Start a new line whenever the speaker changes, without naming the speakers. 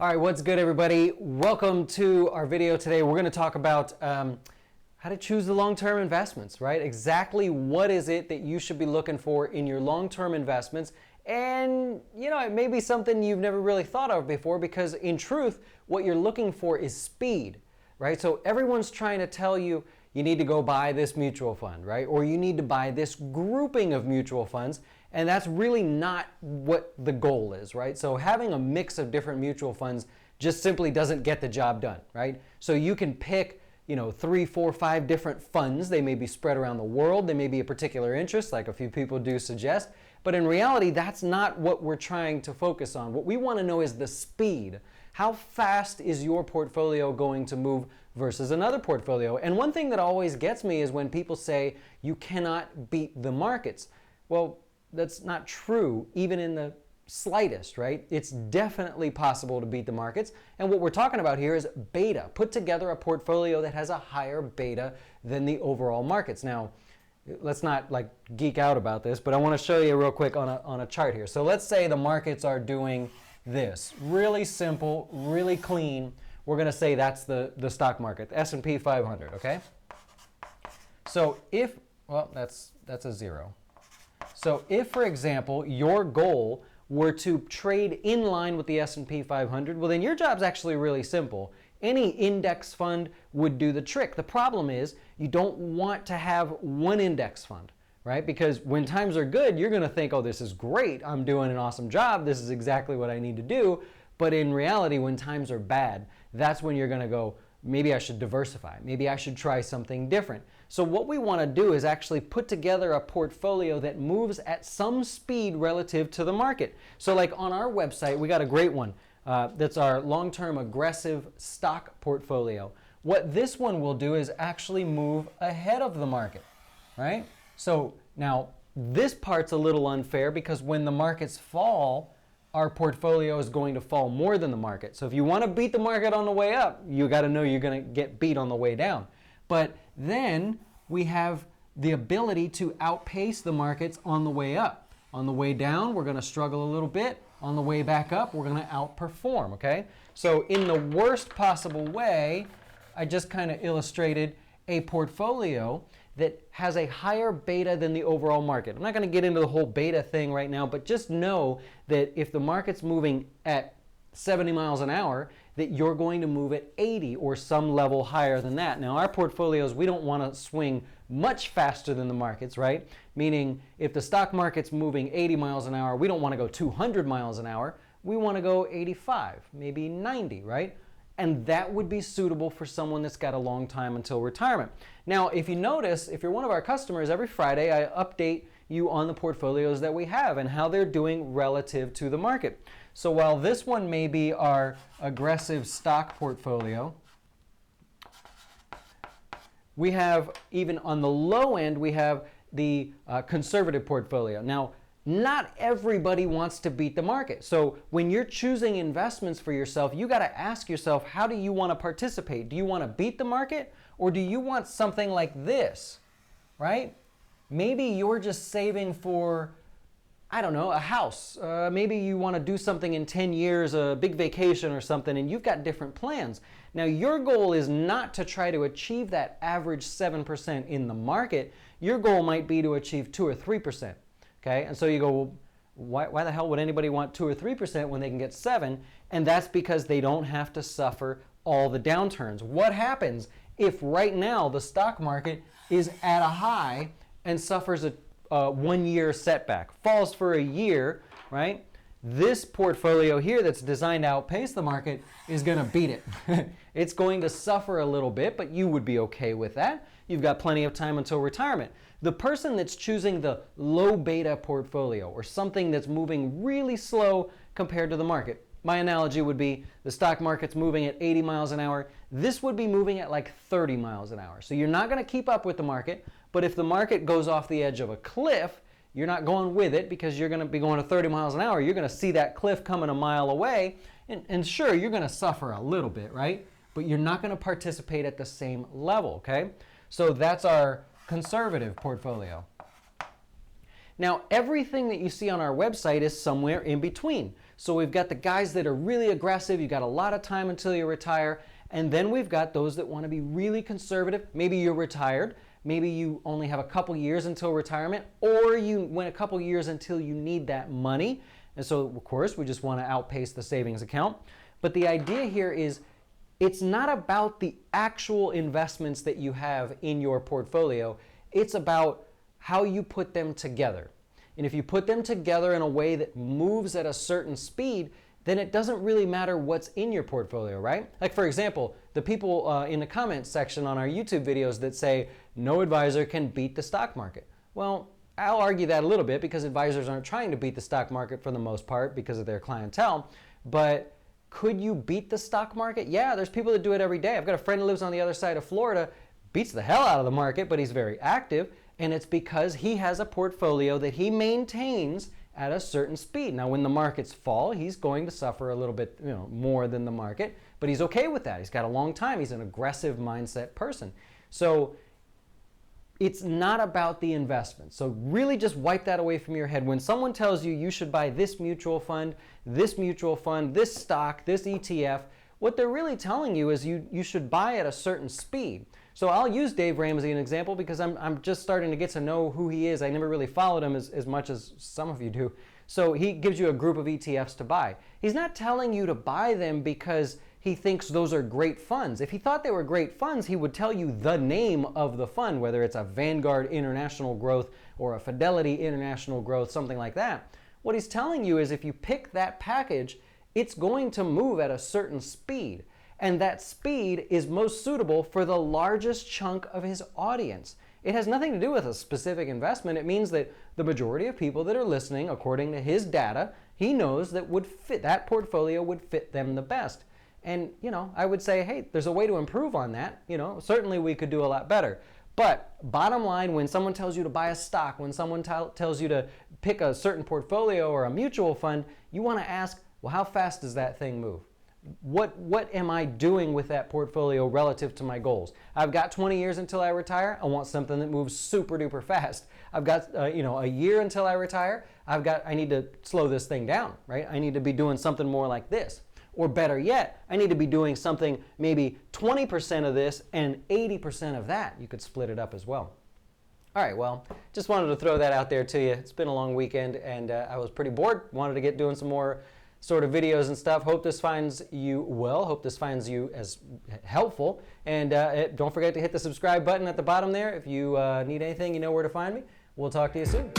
All right, what's good, everybody? Welcome to our video today. We're going to talk about how to choose the long-term investments, right? Exactly what is it that you should be looking for in your long-term investments. And, you know, it may be something you've never really thought of before because in truth, what you're looking for is speed, right? So everyone's trying to tell you, you need to go buy this mutual fund, right? Or you need to buy this grouping of mutual funds. And that's really not what the goal is, right? So having a mix of different mutual funds just simply doesn't get the job done, right? So you can pick, 3, 4, 5 different funds. They may be spread around the world. They may be a particular interest, like a few people do suggest. But in reality, that's not what we're trying to focus on. What we want to know is the speed. How fast is your portfolio going to move versus another portfolio? And one thing that always gets me is when people say you cannot beat the markets. Well, that's not true, even in the slightest, right? It's definitely possible to beat the markets. And what we're talking about here is beta. Put together a portfolio that has a higher beta than the overall markets. Now, let's not geek out about this, but I want to show you real quick on a chart here. So let's say the markets are doing this. Really simple, really clean. We're going to say that's the stock market, the S&P 500, okay? So that's a 0. So if, for example, your goal were to trade in line with the S&P 500, well, then your job's actually really simple. Any index fund would do the trick. The problem is you don't want to have one index fund, right? Because when times are good, you're going to think, oh, this is great. I'm doing an awesome job. This is exactly what I need to do. But in reality, when times are bad, that's when you're going to go, maybe I should diversify. Maybe I should try something different. So what we want to do is actually put together a portfolio that moves at some speed relative to the market. So like on our website, we got a great one. That's our long-term aggressive stock portfolio. What this one will do is actually move ahead of the market, right? So now this part's a little unfair because when the markets fall, our portfolio is going to fall more than the market. So if you want to beat the market on the way up, you got to know you're going to get beat on the way down. But then we have the ability to outpace the markets on the way up. On the way down, we're going to struggle a little bit. On the way back up, we're going to outperform, okay? So in the worst possible way, I just kind of illustrated a portfolio that has a higher beta than the overall market. I'm not going to get into the whole beta thing right now, but just know that if the market's moving at 70 miles an hour, that you're going to move at 80 or some level higher than that. Now, our portfolios, we don't want to swing much faster than the markets, right? Meaning, if the stock market's moving 80 miles an hour, we don't want to go 200 miles an hour. We want to go 85, maybe 90, right? And that would be suitable for someone that's got a long time until retirement. Now, if you notice, if you're one of our customers, every Friday I update you on the portfolios that we have and how they're doing relative to the market. So while this one may be our aggressive stock portfolio, we have, even on the low end, we have the conservative portfolio. Now, not everybody wants to beat the market. So when you're choosing investments for yourself, you got to ask yourself, how do you want to participate? Do you want to beat the market or do you want something like this, right? Maybe you're just saving for, I don't know, a house. Maybe you want to do something in 10 years, a big vacation or something, and you've got different plans. Now, your goal is not to try to achieve that average 7% in the market. Your goal might be to achieve 2 or 3%. Okay, and so you go, well, why the hell would anybody want 2 or 3% when they can get 7? And that's because they don't have to suffer all the downturns. What happens if right now the stock market is at a high and suffers a 1-year setback, falls for a year, right? This portfolio here that's designed to outpace the market is going to beat it. It's going to suffer a little bit, but you would be okay with that. You've got plenty of time until retirement. The person that's choosing the low beta portfolio or something that's moving really slow compared to the market, my analogy would be the stock market's moving at 80 miles an hour. This would be moving at like 30 miles an hour. So you're not going to keep up with the market, but if the market goes off the edge of a cliff, you're not going with it because you're going to be going to 30 miles an hour. You're going to see that cliff coming a mile away. And sure, you're going to suffer a little bit, right? But you're not going to participate at the same level, okay? So that's our conservative portfolio. Now, everything that you see on our website is somewhere in between. So we've got the guys that are really aggressive, you've got a lot of time until you retire, and then we've got those that want to be really conservative. Maybe you're retired, maybe you only have a couple years until retirement, or you went a couple years until you need that money. And so, of course, we just want to outpace the savings account. But the idea here is it's not about the actual investments that you have in your portfolio. It's about how you put them together. And if you put them together in a way that moves at a certain speed, then it doesn't really matter what's in your portfolio, right? Like, for example, the people in the comments section on our YouTube videos that say, no advisor can beat the stock market. Well, I'll argue that a little bit because advisors aren't trying to beat the stock market for the most part because of their clientele. But could you beat the stock market? Yeah, there's people that do it every day. I've got a friend who lives on the other side of Florida, beats the hell out of the market, but he's very active. And it's because he has a portfolio that he maintains at a certain speed. Now, when the markets fall, he's going to suffer a little bit, more than the market, but he's okay with that. He's got a long time. He's an aggressive mindset person. So it's not about the investment. So really just wipe that away from your head. When someone tells you you should buy this mutual fund, this stock, this ETF, what they're really telling you is you should buy at a certain speed. So I'll use Dave Ramsey as an example because I'm just starting to get to know who he is. I never really followed him as much as some of you do. So he gives you a group of ETFs to buy. He's not telling you to buy them because he thinks those are great funds. If he thought they were great funds, he would tell you the name of the fund, whether it's a Vanguard International Growth or a Fidelity International Growth, something like that. What he's telling you is if you pick that package, it's going to move at a certain speed. And that speed is most suitable for the largest chunk of his audience. It has nothing to do with a specific investment. It means that the majority of people that are listening, according to his data, he knows that portfolio would fit them the best. And, I would say, hey, there's a way to improve on that. Certainly we could do a lot better. But bottom line, when someone tells you to buy a stock, when someone tells you to pick a certain portfolio or a mutual fund, you want to ask, well, how fast does that thing move? What am I doing with that portfolio relative to my goals? I've got 20 years until I retire. I want something that moves super duper fast. I've got a year until I retire. I need to slow this thing down, right? I need to be doing something more like this. Or better yet, I need to be doing something maybe 20% of this and 80% of that. You could split it up as well. All right, well, just wanted to throw that out there to you. It's been a long weekend and I was pretty bored. Wanted to get doing some more sort of videos and stuff. Hope this finds you well. Hope this finds you as helpful. And don't forget to hit the subscribe button at the bottom there. If you need anything, you know where to find me. We'll talk to you soon.